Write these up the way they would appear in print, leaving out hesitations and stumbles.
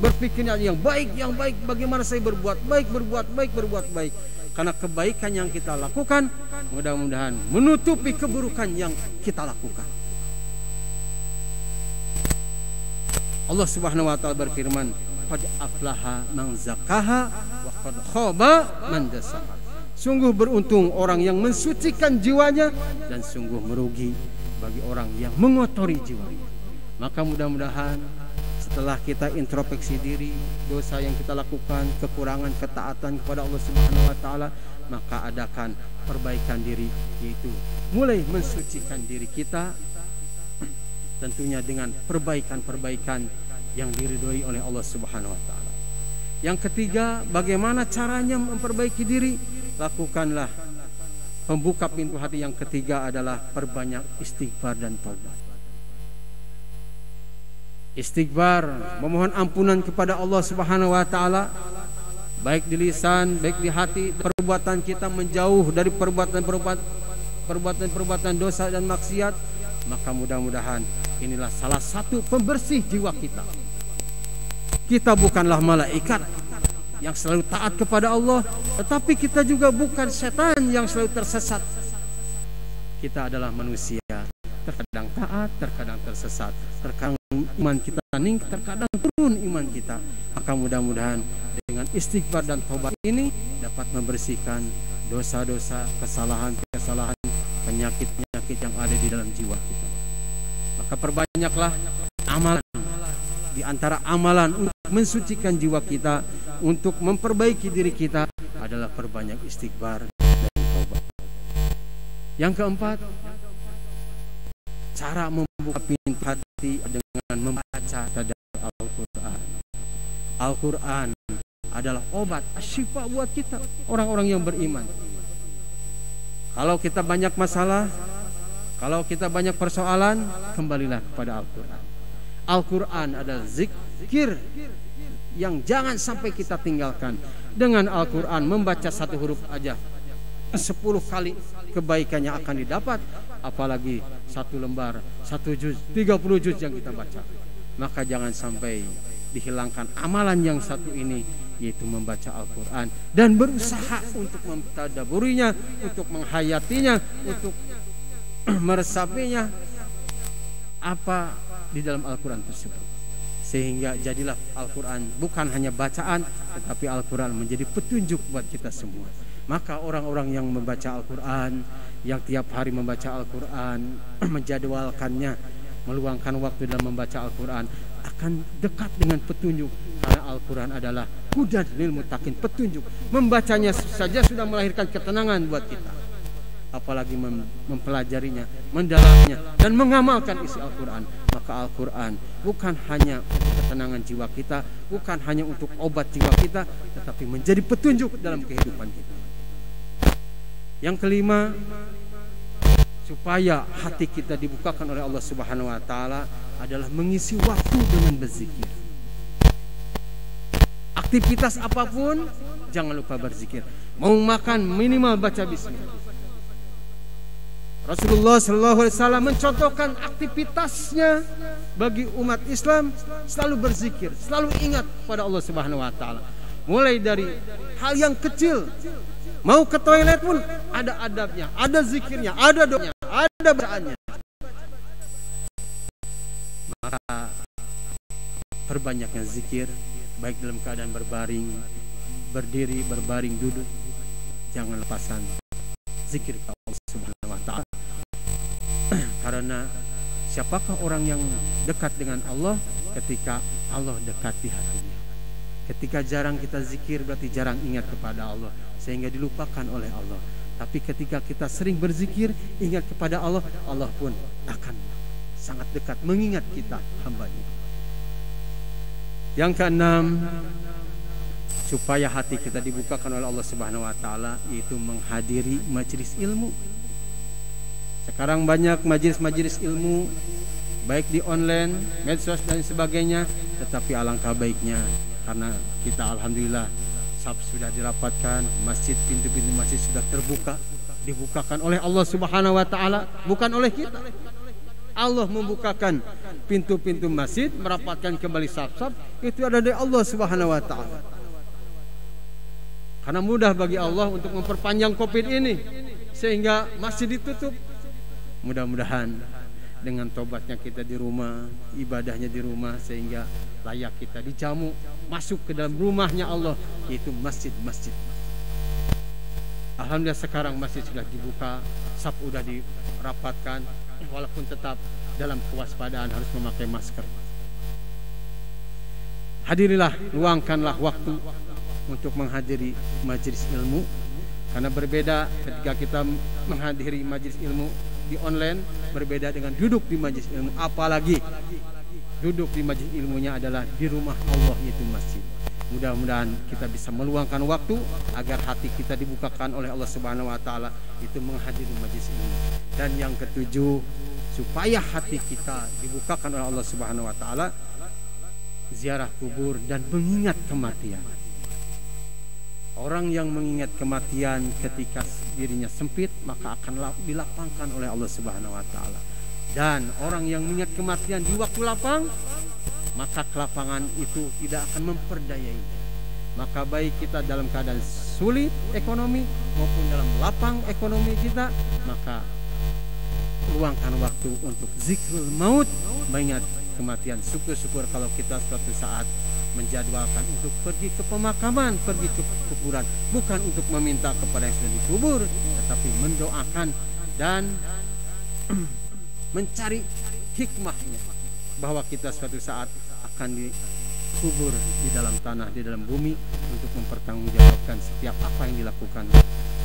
berpikirnya yang baik, bagaimana saya berbuat baik. Karena kebaikan yang kita lakukan mudah-mudahan menutupi keburukan yang kita lakukan. Allah Subhanahu wa taala berfirman, qad aflaha man zakkaha wa qad khaba man dassaha. Sungguh beruntung orang yang mensucikan jiwanya dan sungguh merugi bagi orang yang mengotori jiwanya. Maka mudah-mudahan setelah kita introspeksi diri, dosa yang kita lakukan, kekurangan ketaatan kepada Allah Subhanahu wa taala, maka adakan perbaikan diri, yaitu mulai mensucikan diri kita tentunya dengan perbaikan-perbaikan yang diridhoi oleh Allah Subhanahu wa taala. Yang ketiga, bagaimana caranya memperbaiki diri? Lakukanlah pembuka pintu hati yang ketiga adalah perbanyak istighfar dan taubat. Istighfar, memohon ampunan kepada Allah Subhanahu wa taala, baik di lisan, baik di hati. Perbuatan kita menjauh dari perbuatan dosa dan maksiat, maka mudah-mudahan inilah salah satu pembersih jiwa kita. Kita bukanlah malaikat yang selalu taat kepada Allah, tetapi kita juga bukan setan yang selalu tersesat. Kita adalah manusia, terkadang taat, terkadang tersesat, terkadang iman kita naik, terkadang turun iman kita. Maka mudah-mudahan dengan istighfar dan taubat ini dapat membersihkan dosa-dosa, kesalahan-kesalahan, penyakit-penyakit yang ada di dalam jiwa kita. Maka perbanyaklah amalan. Di antara amalan untuk mensucikan jiwa kita, untuk memperbaiki diri kita adalah perbanyak istighfar dan taubat. Yang keempat, cara membuka pintu hati dengan membaca tadabbur Al-Quran. Al-Quran adalah obat asyifa buat kita, orang-orang yang beriman. Kalau kita banyak masalah, kalau kita banyak persoalan, kembalilah kepada Al-Quran. Al-Quran adalah zikir yang jangan sampai kita tinggalkan. Dengan Al-Quran membaca satu huruf aja 10 kali kebaikannya akan didapat, apalagi satu lembar, 1 juz, 30 juz yang kita baca. Maka jangan sampai dihilangkan amalan yang satu ini, yaitu membaca Al-Quran dan berusaha untuk mentadaburinya, untuk menghayatinya, untuk meresapinya apa di dalam Al-Quran tersebut. Sehingga jadilah Al-Quran bukan hanya bacaan, tetapi Al-Quran menjadi petunjuk buat kita semua. Maka orang-orang yang membaca Al-Quran, yang tiap hari membaca Al-Quran, menjadwalkannya, meluangkan waktu dalam membaca Al-Quran, akan dekat dengan petunjuk. Karena Al-Quran adalah hudan lil muttaqin, petunjuk. Membacanya saja sudah melahirkan ketenangan buat kita, apalagi mempelajarinya, mendalaminya, dan mengamalkan isi Al-Quran. Maka Al-Quran bukan hanya untuk ketenangan jiwa kita, bukan hanya untuk obat jiwa kita, tetapi menjadi petunjuk dalam kehidupan kita. Yang kelima, supaya hati kita dibukakan oleh Allah Subhanahu wa taala adalah mengisi waktu dengan berzikir. Aktivitas apapun jangan lupa berzikir. Mau makan minimal baca bismillah. Rasulullah SAW mencontohkan aktivitasnya bagi umat Islam selalu berzikir, selalu ingat pada Allah Subhanahu wa taala. Mulai dari hal yang kecil, mau ke toilet pun ada adabnya, ada zikirnya, ada doanya, ada bacaannya. Maka perbanyaknya zikir, baik dalam keadaan berbaring, berdiri, berbaring, duduk. Jangan lepaskan zikir Allah Subhanahu wa taala. Karena siapakah orang yang dekat dengan Allah ketika Allah dekat di hatinya? Ketika jarang kita zikir berarti jarang ingat kepada Allah, sehingga dilupakan oleh Allah. Tapi ketika kita sering berzikir, ingat kepada Allah, Allah pun akan sangat dekat mengingat kita, hambanya. Yang keenam, supaya hati kita dibukakan oleh Allah Subhanahu wa taala, yaitu menghadiri majelis ilmu. Sekarang banyak majelis-majelis ilmu, baik di online, medsos dan sebagainya. Tetapi alangkah baiknya, karena kita alhamdulillah saf sudah dirapatkan, masjid, pintu-pintu masjid sudah terbuka, dibukakan oleh Allah Subhanahu wa taala, bukan oleh kita. Allah membukakan pintu-pintu masjid, merapatkan kembali saf-saf, itu ada dari Allah Subhanahu wa taala. Karena mudah bagi Allah untuk memperpanjang Covid ini sehingga masjid ditutup. Mudah-mudahan dengan tobatnya kita di rumah, ibadahnya di rumah, sehingga layak kita dijamu masuk ke dalam rumahnya Allah, yaitu masjid-masjid. Alhamdulillah sekarang masjid sudah dibuka, saf sudah dirapatkan, walaupun tetap dalam kewaspadaan harus memakai masker. Hadirilah, luangkanlah waktu untuk menghadiri majelis ilmu, karena berbeda ketika kita menghadiri majelis ilmu di online, berbeda dengan duduk di majelis ilmu, apalagi duduk di majelis ilmunya adalah di rumah Allah, yaitu masjid. Mudah-mudahan kita bisa meluangkan waktu agar hati kita dibukakan oleh Allah Subhanahu wa taala, itu menghadiri majelis ilmu. Dan yang ketujuh, supaya hati kita dibukakan oleh Allah Subhanahu wa taala, ziarah kubur dan mengingat kematian. Orang yang mengingat kematian ketika dirinya sempit, maka akan dilapangkan oleh Allah Subhanahu wa taala. Dan orang yang mengingat kematian di waktu lapang, maka kelapangan itu tidak akan memperdayai. Maka baik kita dalam keadaan sulit ekonomi maupun dalam lapang ekonomi kita, maka luangkan waktu untuk zikrul maut, mengingat kematian. Syukur-syukur kalau kita suatu saat menjadwalkan untuk pergi ke pemakaman, pergi ke kuburan, bukan untuk meminta kepada yang sudah dikubur, tetapi mendoakan dan mencari hikmahnya, bahwa kita suatu saat akan dikubur di dalam tanah, di dalam bumi, untuk mempertanggungjawabkan setiap apa yang dilakukan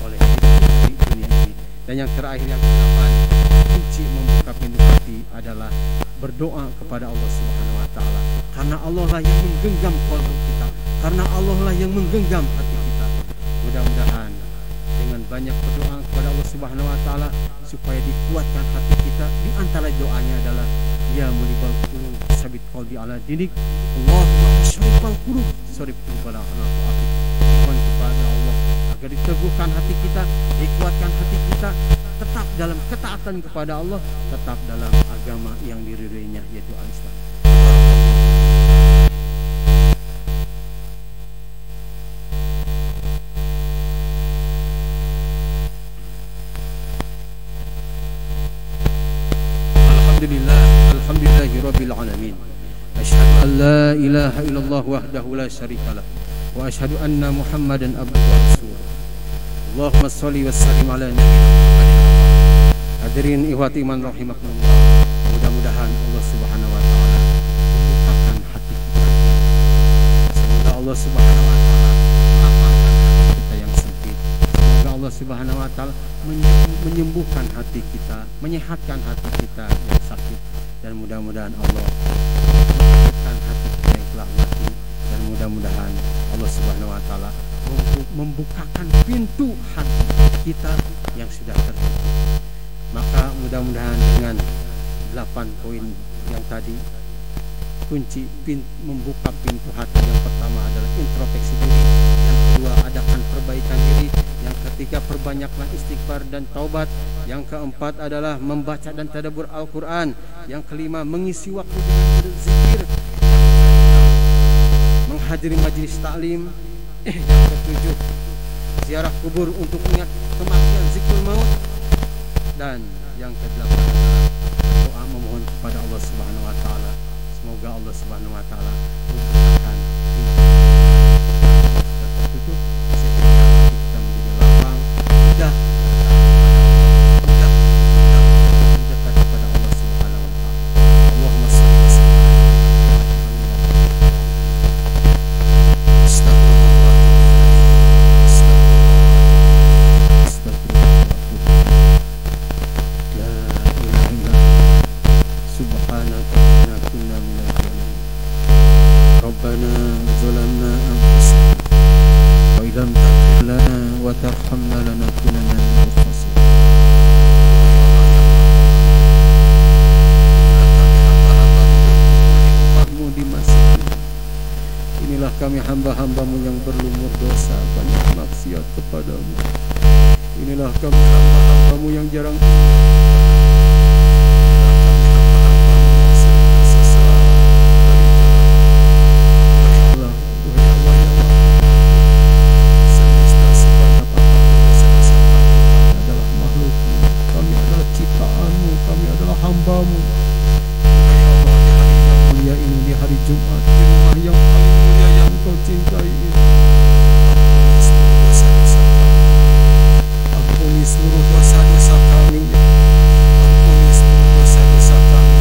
oleh kita di dunia ini. Dan yang terakhir, yang ke-8, kunci membuka pintu hati adalah berdoa kepada Allah Subhanahu wa taala. Karena Allah lah yang menggenggam kalbu kita, karena Allah lah yang menggenggam hati kita. Mudah-mudahan dengan banyak berdoa kepada Allah Subhanahu wa taala supaya dikuatkan hati kita. Di antara doanya adalah ya mulibal qulub sabit qalbi ala dinik, Allahumma syarifal qulub sarif qulubana ala ta'atik. Mohon kepada Allah agar diteguhkan hati kita, dikuatkan hati kita, tetap dalam ketaatan kepada Allah, tetap dalam agama yang diridhoinya, yaitu al-Islam. Alhamdulillahirabbil alamin. Asyhadu an la ilaha illallah wahdahu la syarikalah wa asyhadu anna Muhammadan abduhu wa rasuluh. Allahumma shalli wa sallim ala nabiyyina. Hadirin ikhwati iman rahimakumullah. Mudah-mudahan Allah Subhanahu wa taala membukakan hati kita. Semoga Allah Subhanahu wa taala melapangkan hati kita yang sempit. Semoga Allah Subhanahu wa taala menyembuhkan hati kita, menyehatkan hati kita yang sakit. Dan mudah-mudahan Allah menyehatkan hati kita yang telah mati. Dan mudah-mudahan Allah Subhanahu wa taala membukakan pintu hati kita yang sudah tertutup. Maka mudah-mudahan dengan 8 poin yang tadi, kunci membuka pintu hati yang pertama adalah introspeksi diri, yang kedua adakan perbaikan diri, yang ketiga perbanyaklah istighfar dan taubat, yang keempat adalah membaca dan tadabbur Al-Quran, yang kelima mengisi waktu dengan berzikir, menghadiri majelis taklim, yang ketujuh ziarah kubur untuk ingat kematian, zikrul maut, dan yang kedelapan adalah doa memohon kepada Allah Subhanahu wa taala. Semoga Allah Subhanahu wa taala membukakan pintu yang tertutup sehingga kita menjadi lapang, mudah dekat kepada Allah Subhanahu wa taala. Allahumma shalli wa sallim Rabbana zalamna anfusana wa illam taghfir lana wa tarhamna lanakunanna minal khasirin. Inilah kami hamba-hambamu yang berlumur dosa, banyak maksiat kepadamu. Inilah kami hamba-hambamu yang jarang. Inilah kami di rumah yang paling mulia yang Engkau cintai ini. Ampuni seluruh dosa-dosa kami. Ampuni seluruh dosa-dosa kami.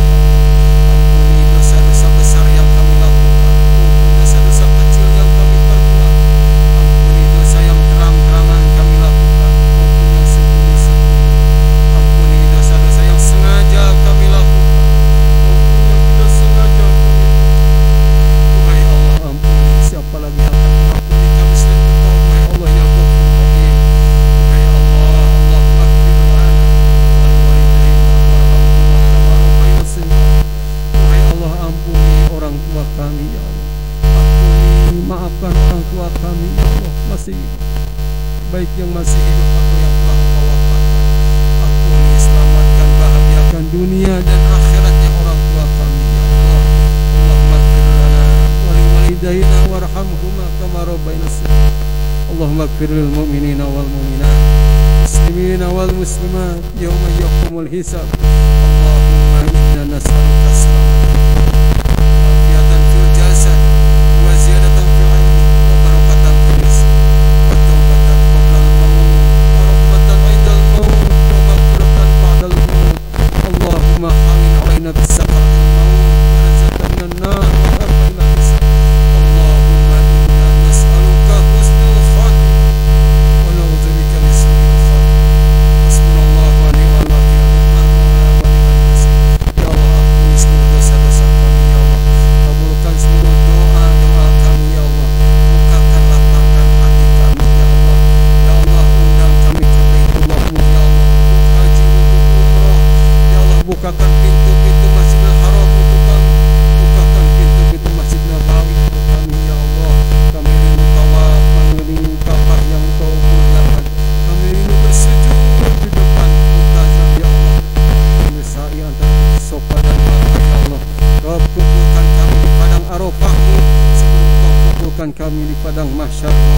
Ampuni dosa-dosa besar yang kami lakukan, maupun dosa-dosa kecil yang kami perbuat. Ampuni dosa yang terang-terangan kami lakukan, maupun yang sembunyi-sembunyi. Ampuni dosa-dosa yang sengaja kami lakukan, maupun yang tidak sengaja kami lakukan. Wahai Allah, ampuni. Siapa lagi yang akan mengampuni kami selain Engkau? Wahai Allah yang Ghafur Rahim. Wahai Allah, Allahumma ighfir lana wal walidayna warhamhuma kama rabbayana shighara. Wahai Allah, ampuni orang tua kami ya Allah. Ampuni, maafkan orang tua kami ya Allah, masih hidup, baik yang masih hidup atau yang telah Engkau wafatkan. Ampuni, selamatkan, bahagiakan dunia dan akhiratnya orang tua kami ya Allah. Allahumma ighfir lana wal walidayna warhamhuma kama rabbayana shighara. Allahumma ighfir lil mu'minina wal mu'minat, muslimina wal muslimat yawma yaqumul hisab. Allahumma inna nas'aluka salamatan wafiyatan fil jasad wa ziyadatan fil ilmi wa barakatan fil rizq wa taubatan qabla al-maut wa rahmatan 'indal maut wa maghfiratan ba'dal maut. Allahumma hamin 'alaina bis sakaratil maut wa razaqna minan nar wa harfa'na hisab. Allahumma inna nas'aluka husnul khatimah wa na'udzubika min su'il khatimah. Hasbunallahu wa ni'mal wakeel, ni'mal maula wa ni'mal nasir. Ya Allah, ampuni seluruh dosa-dosa kami ya Allah. Kabulkan seluruh doa-doa kami ya Allah. Bukakan, lapangkan hati kami ya Allah. Ya Allah, undang kami ke Baitullah-Mu ya Allah, untuk haji, untuk umrah. Ya Allah, bukakan pintu-pintu Masjidil Haram untuk kami. Bukakan pintu-pintu Masjid Nabawi untuk kami ya Allah. Kami rindu tawaf mengelilingi Ka'bah yang Engkau muliakan. Kami rindu bersujud di depan Mu'tazam ya Allah. Kami sa'i antara Sofa dan Marwah ya Allah. Rabb, kumpulkan kami di padang Arafah-Mu sebelum Kau kumpulkan kami di padang mahsyar-Mu.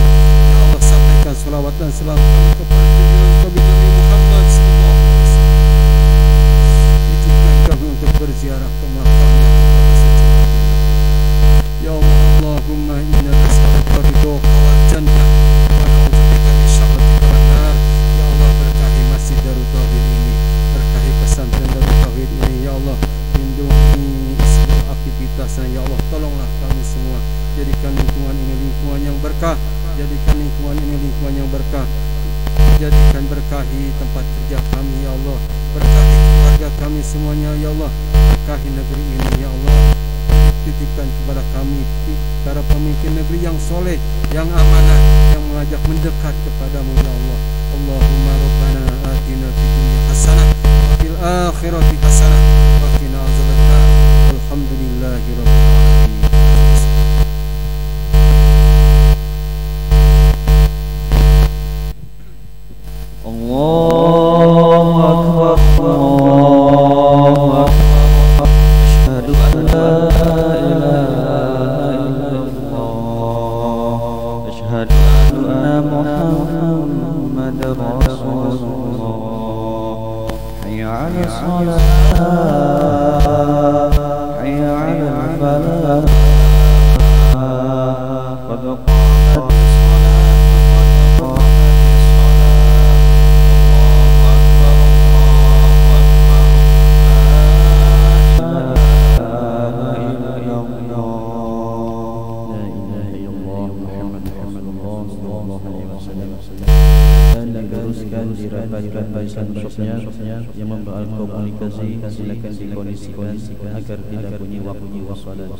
Ya Allah, sampaikan selawat dan salam kami kepada junjungan kami Nabi Muhammad sallallahu alaihi wasallam. Izinkan kami untuk berziarah ke makamnya kepada suci Madinah. Ya Allah, Allahumma inna nas'aluka ridhaka wal jannah wa na'udzubika min syakhatika wan nar. Ya Allah, berkahi Masjid Darut Tauhid ini, berkahi pesantren Darut Tauhid ini ya Allah. Lindungi seluruh aktivitasnya ya Allah. Tolonglah kami semua, jadikan lingkungan ini lingkungan yang berkah. Jadikan lingkungan ini lingkungan yang berkah. Jadikan berkahi tempat kerja kami ya Allah. Berkahi keluarga kami semuanya ya Allah. Berkahi negeri ini ya Allah. Titipkan kepada kami para pemimpin negeri yang soleh, yang amanah, yang mengajak mendekat kepadamu ya Allah. Allahumma rabbana atina fid dunya hasanah wa fil akhirati hasanah wa qina azabannar. Alhamdulillahi rabbil alamin. Allahu akbar, Allahu akbar. Asyhadu an la ilaha illallah, asyhadu anna Muhammadar Rasulullah. Hayya 'alas shalah, hayya 'alal falah. Qad qamatis dirapatkan barisan shopnya yang membawa komunikasi. Silakan dikondisikan agar tidak bunyi waktu wassalat.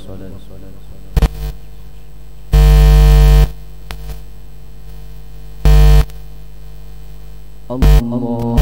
Allah.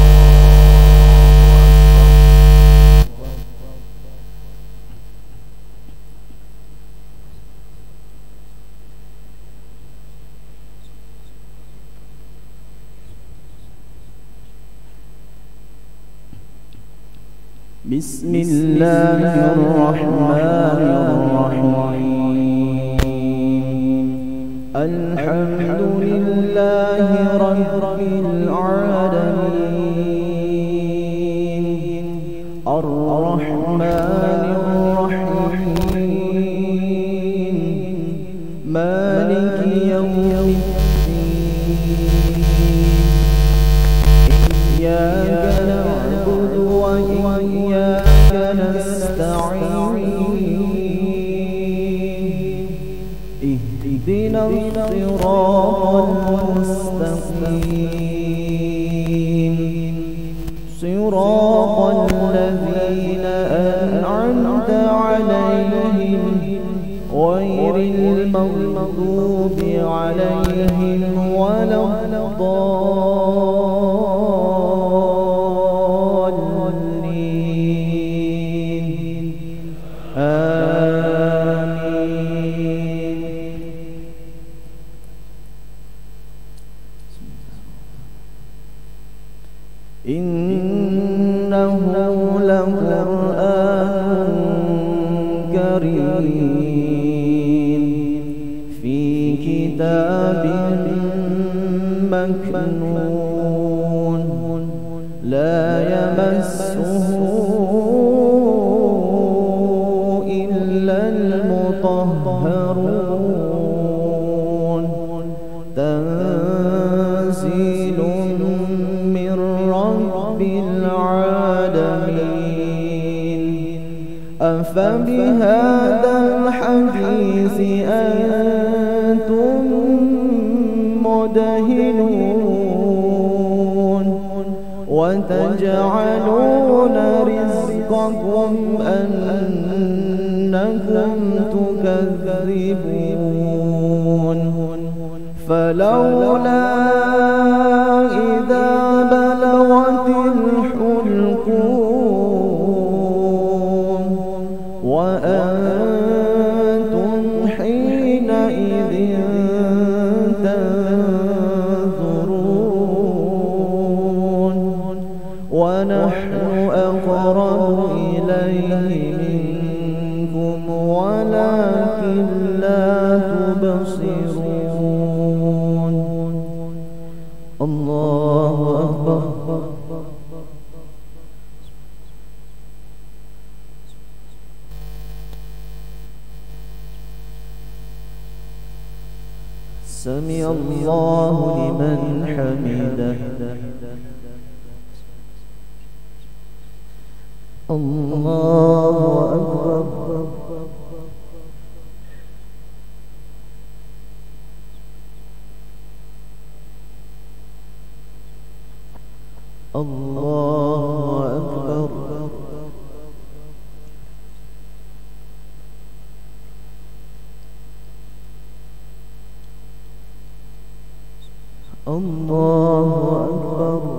Bismillahirrahmanirrahim. Alhamdulillahi rabbil alamin. Ar-Rahmanir Rahim. مالك يوم الدين إياك نعبد وإياك نستعين اهدنا الصراط المستقيم صراط الذين أنعمت عليهم غير المغضوب عليهم ولا الضالين آمين. إنه لقرآن كريم في كتاب مكنون لا يمسه إلا المطهرون تنزيل من رب العالمين. أفبهذا الحديث أنتم مدهنون وتجعلون رزقكم أنكم تكذبون فلولا إذا بلغت الحلقوم وأنتم حينئذ تنظرون ونحن أقرب إليه منكم ولكن لا تبصرون. الله أكبر. سمع الله لمن حمده. الله أكبر. الله أكبر. الله أكبر.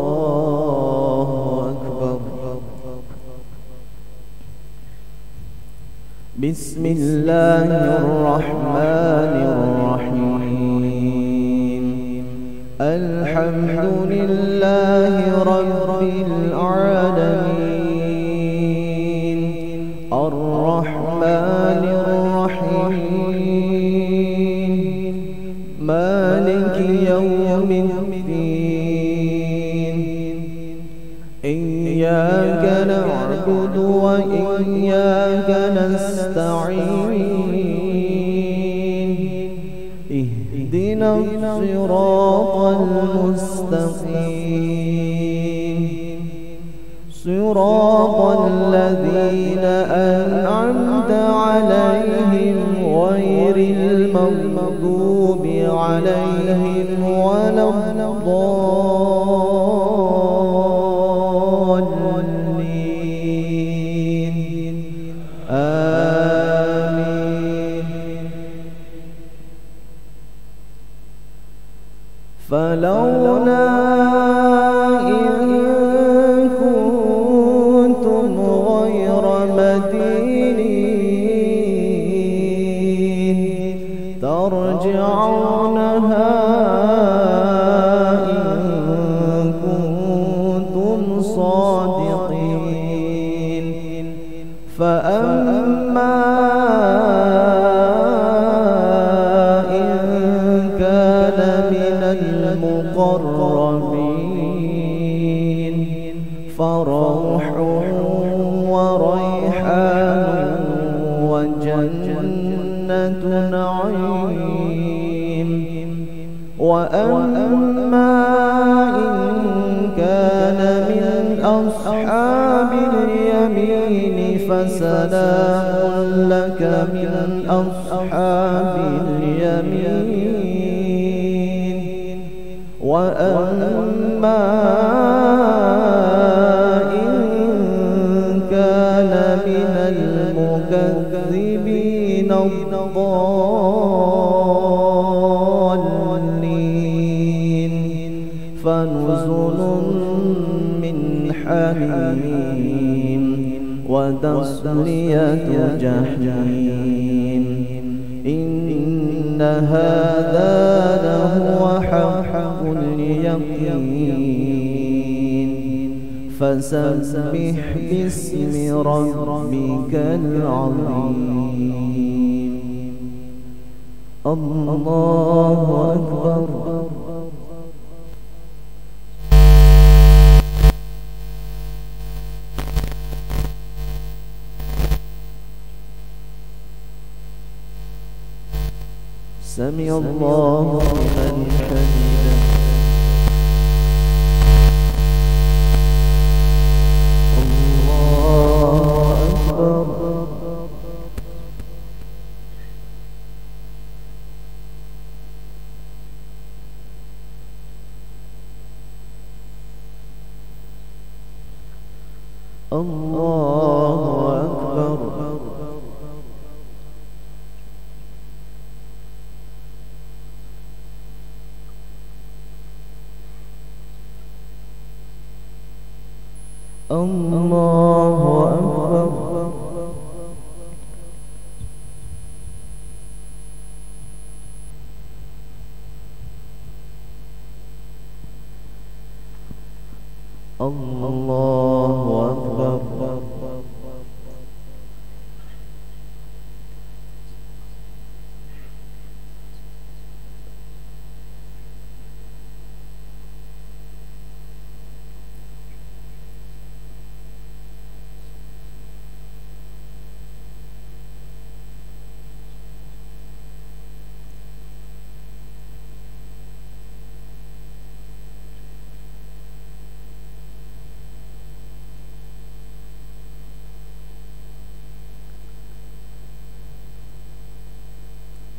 الله أكبر. بسم الله الرحمن الرحيم. الحمد لله رب العالمين الرحمن الرحيم مالك يوم الدين إياك نعبد وإياك نستعين اهدنا الصراط المستقيم صراط الذين أنعمت عليهم غير المغضوب عليهم ولا الضالين آمين. فلولا إن كنتم غير مدينين المقربين فروح وريحان وجنة نعيم وأما إن كان من أصحاب اليمين فسلام لك من أصحاب اليمين وأما إن كان من المكذبين الضالين فنزل من حميم وتصلية جحيم إن هذا لهو حق اليقين فسبح باسم ربك العظيم. الله أكبر. سمع الله لمن حمده. الله أكبر. الله أكبر. الله أكبر. الله أكبر.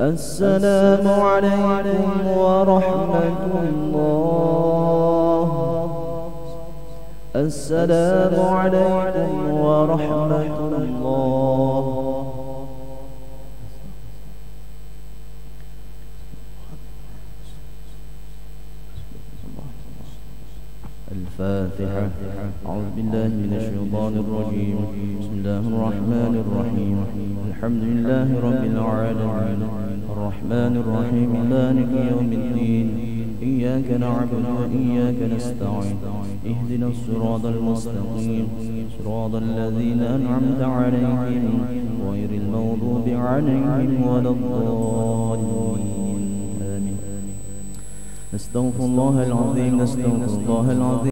السلام عليكم ورحمة الله. السلام عليكم ورحمة الله. الفاتحة. أعوذ بالله من الشيطان الرجيم. بسم الله الرحمن الرحيم. الحمد لله رب العالمين الرحمن الرحيم مالك يوم الدين إياك نعبد وإياك نستعين اهدنا الصراط المستقيم صراط الذين أنعمت عليهم غير المغضوب عليهم ولا الضالين. آمين. نستغفر الله العظيم. نستغفر الله العظيم.